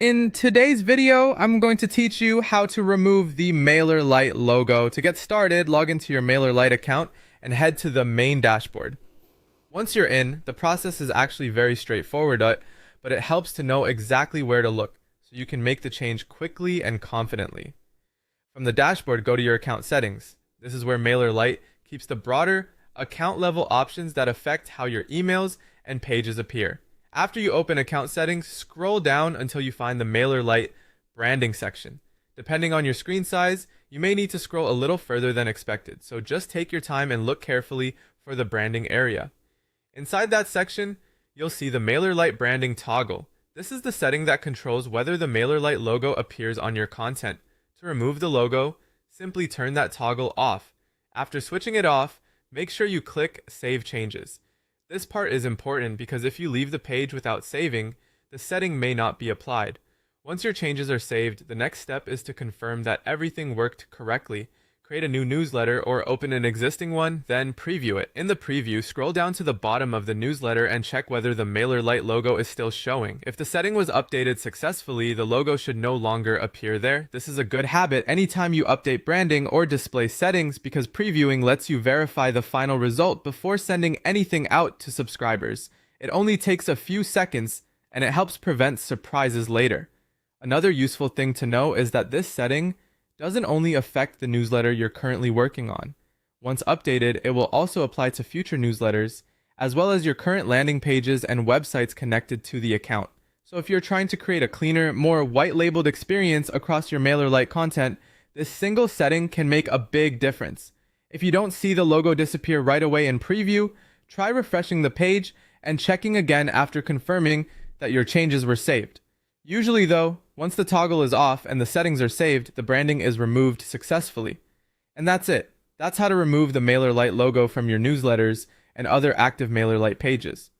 In today's video, I'm going to teach you how to remove the Mailerlite logo. To get started, log into your Mailerlite account and head to the main dashboard. Once you're in, the process is actually very straightforward, but it helps to know exactly where to look so you can make the change quickly and confidently. From the dashboard, go to your account settings. This is where Mailerlite keeps the broader account level options that affect how your emails and pages appear. After you open account settings, scroll down until you find the Mailerlite branding section. Depending on your screen size, you may need to scroll a little further than expected, so just take your time and look carefully for the branding area. Inside that section, you'll see the Mailerlite branding toggle. This is the setting that controls whether the Mailerlite logo appears on your content. To remove the logo, simply turn that toggle off. After switching it off, make sure you click Save Changes. This part is important because if you leave the page without saving, the setting may not be applied. Once your changes are saved, the next step is to confirm that everything worked correctly. Create a new newsletter or open an existing one, then preview it. In the preview, scroll down to the bottom of the newsletter and check whether the Mailerlite logo is still showing. If the setting was updated successfully, the logo should no longer appear there. This is a good habit anytime you update branding or display settings because previewing lets you verify the final result before sending anything out to subscribers. It only takes a few seconds and it helps prevent surprises later. Another useful thing to know is that this setting doesn't only affect the newsletter you're currently working on. Once updated, it will also apply to future newsletters, as well as your current landing pages and websites connected to the account. So if you're trying to create a cleaner, more white-labeled experience across your Mailerlite content, this single setting can make a big difference. If you don't see the logo disappear right away in preview, try refreshing the page and checking again after confirming that your changes were saved. Usually though, once the toggle is off and the settings are saved, the branding is removed successfully. And that's it. That's how to remove the Mailerlite logo from your newsletters and other active Mailerlite pages.